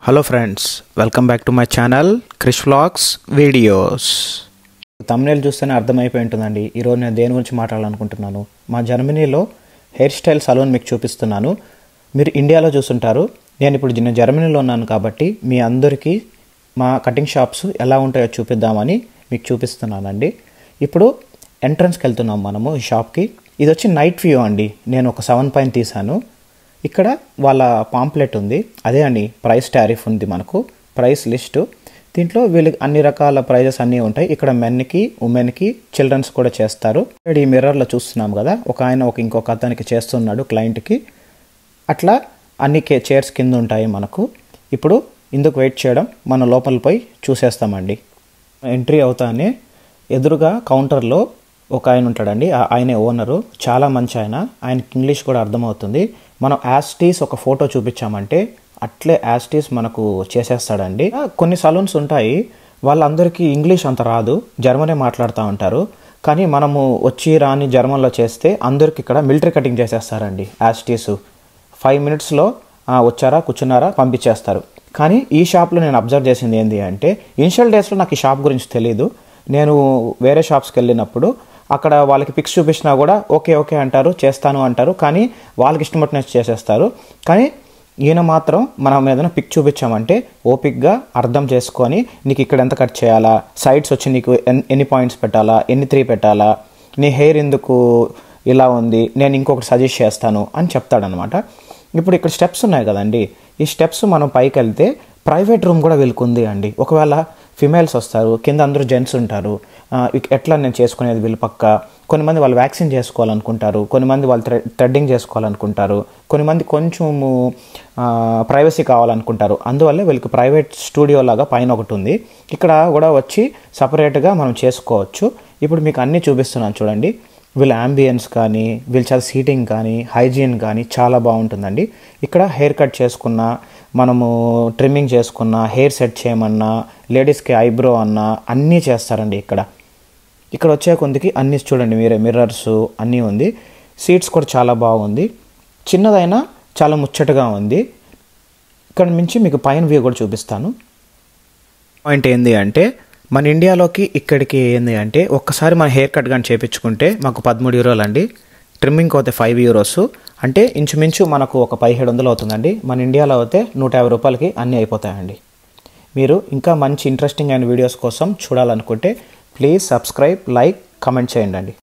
Hello friends, welcome back to my channel Krish vlogs videos. Thumbnail చూస్తేనే అర్థమైపోయి ఉంటుందండి ఈరోజు నేను దేని గురించి మాట్లాడాలనుకుంటున్నాను. మా జర్మనీలో హెయిర్ స్టైల్ సలూన్ మీకు చూపిస్తున్నాను. మీరు ఇండియాలో చూస్తుంటారు, నేను జర్మనీలో ఉన్నాను కాబట్టి మీ అందరికీ మా కటింగ్ షాప్స్ ఎలా ఉంటాయో చూపిద్దామని మీకు చూపిస్తున్నానండి. ఇప్పుడు ఎంట్రన్స్కి వెళ్తున్నాం మనము ఈ షాప్కి. ఇది వచ్చి నైట్ వ్యూ అండి. నేను ఒక 7 పైన తీశాను. ఇక్కడ వాళ్ళ పాంప్లెట్ ఉంది, అదే అండి ప్రైస్ టారిఫ్ ఉంది, మనకు ప్రైస్ లిస్టు. దీంట్లో వీళ్ళకి అన్ని రకాల ప్రైజెస్ అన్నీ ఉంటాయి. ఇక్కడ మెన్కి, ఉమెన్కి, చిల్డ్రన్స్ కూడా చేస్తారు. ఈ మిర్రర్లో చూస్తున్నాం కదా, ఒక ఆయన ఇంకొక అతనికి చేస్తున్నాడు క్లయింట్కి. అట్లా అన్ని చైర్స్ కింద ఉంటాయి మనకు. ఇప్పుడు ఇందుకు వెయిట్ చేయడం, మనం లోపల పోయి చూసేస్తామండి. ఎంట్రీ అవుతానే ఎదురుగా కౌంటర్లో ఒక ఆయన ఉంటాడండి, ఆయనే ఓనరు. చాలా మంచి ఆయన, ఆయనకి ఇంగ్లీష్ కూడా అర్థమవుతుంది. మనం యాస్టీస్ ఒక ఫోటో చూపించామంటే అట్లే యాస్టీస్ మనకు చేసేస్తాడండి. కొన్ని సలూన్స్ ఉంటాయి, వాళ్ళందరికీ ఇంగ్లీష్ అంత రాదు, జర్మనే మాట్లాడుతూ ఉంటారు. కానీ మనము వచ్చి రాని జర్మన్లో చేస్తే అందరికి ఇక్కడ మిలిటరీ కటింగ్ చేసేస్తారండి. యాస్టీస్ 5 మినిట్స్లో వచ్చారా, కూర్చున్నారా, పంపించేస్తారు. కానీ ఈ షాప్లో నేను అబ్జర్వ్ చేసింది ఏంటి అంటే, ఇనిషియల్ డేస్లో నాకు ఈ షాప్ గురించి తెలియదు. నేను వేరే షాప్స్కి వెళ్ళినప్పుడు అక్కడ వాళ్ళకి పిక్స్ చూపించినా కూడా ఓకే ఓకే అంటారు, చేస్తాను అంటారు, కానీ వాళ్ళకి ఇష్టమట్టినట్టు చేసేస్తారు. కానీ ఈయన మాత్రం మనం ఏదైనా పిక్ చూపించామంటే ఓపిక్గా అర్థం చేసుకొని, నీకు ఇక్కడ ఎంత కట్ చేయాలా, సైడ్స్ వచ్చి నీకు ఎన్ని పాయింట్స్ పెట్టాలా, ఎన్ని 3 పెట్టాలా, నీ హెయిర్ ఎందుకు ఇలా ఉంది, నేను ఇంకొకటి సజెస్ట్ చేస్తాను అని చెప్తాడనమాట. ఇప్పుడు ఇక్కడ స్టెప్స్ ఉన్నాయి కదండి, ఈ స్టెప్స్ మనం పైకి వెళ్తే ప్రైవేట్ రూమ్ కూడా వీళ్ళకుంది అండి. ఒకవేళ ఫిమేల్స్ వస్తారు, కింద అందరూ జెంట్స్ ఉంటారు, ఎట్లా నేను చేసుకునేది వీళ్ళు పక్క. కొన్ని వాళ్ళు వ్యాక్సిన్ చేసుకోవాలనుకుంటారు, కొన్ని వాళ్ళు థ్రెడ్డింగ్ చేసుకోవాలనుకుంటారు, కొన్ని కొంచెము ప్రైవసీ కావాలనుకుంటారు. అందువల్ల వీళ్ళకి ప్రైవేట్ స్టూడియో లాగా పైన ఒకటి ఉంది. ఇక్కడ కూడా వచ్చి సపరేట్గా మనం చేసుకోవచ్చు. ఇప్పుడు మీకు అన్నీ చూపిస్తున్నాను చూడండి. వీళ్ళ అంబియన్స్ కానీ, వీళ్ళ చాలా సీటింగ్ కానీ, హైజీన్ కానీ చాలా బాగుంటుందండి. ఇక్కడ హెయిర్ కట్ చేసుకున్నా, మనము ట్రిమ్మింగ్ చేసుకున్నా, హెయిర్ సెట్ చేయమన్నా, లేడీస్కి ఐబ్రో అన్నా అన్నీ చేస్తారండి. ఇక్కడ వచ్చే కొందికి అన్నీ చూడండి మీరే, మిర్రర్స్ అన్నీ ఉంది. సీట్స్ కూడా చాలా బాగుంది, చిన్నదైనా చాలా ముచ్చటగా ఉంది. ఇక్కడ నుంచి మీకు పైన వ్యూ కూడా చూపిస్తాను. పాయింట్ ఏంది అంటే, మన ఇండియాలోకి ఇక్కడికి ఏంది అంటే, ఒక్కసారి మన హెయిర్ కట్ కానీ చేయించుకుంటే మాకు 13 యూరోలు అండి. ట్రిమ్మింగ్కి అయితే 5 యూరోస్, అంటే ఇంచుమించు మనకు ఒక 1700 అవుతుందండి. మన ఇండియాలో అయితే 150 రూపాయలకి అన్నీ అయిపోతాయండి. మీరు ఇంకా మంచి ఇంట్రెస్టింగ్ అయిన వీడియోస్ కోసం చూడాలనుకుంటే ప్లీజ్ సబ్స్క్రైబ్, లైక్, కమెంట్ చేయండి.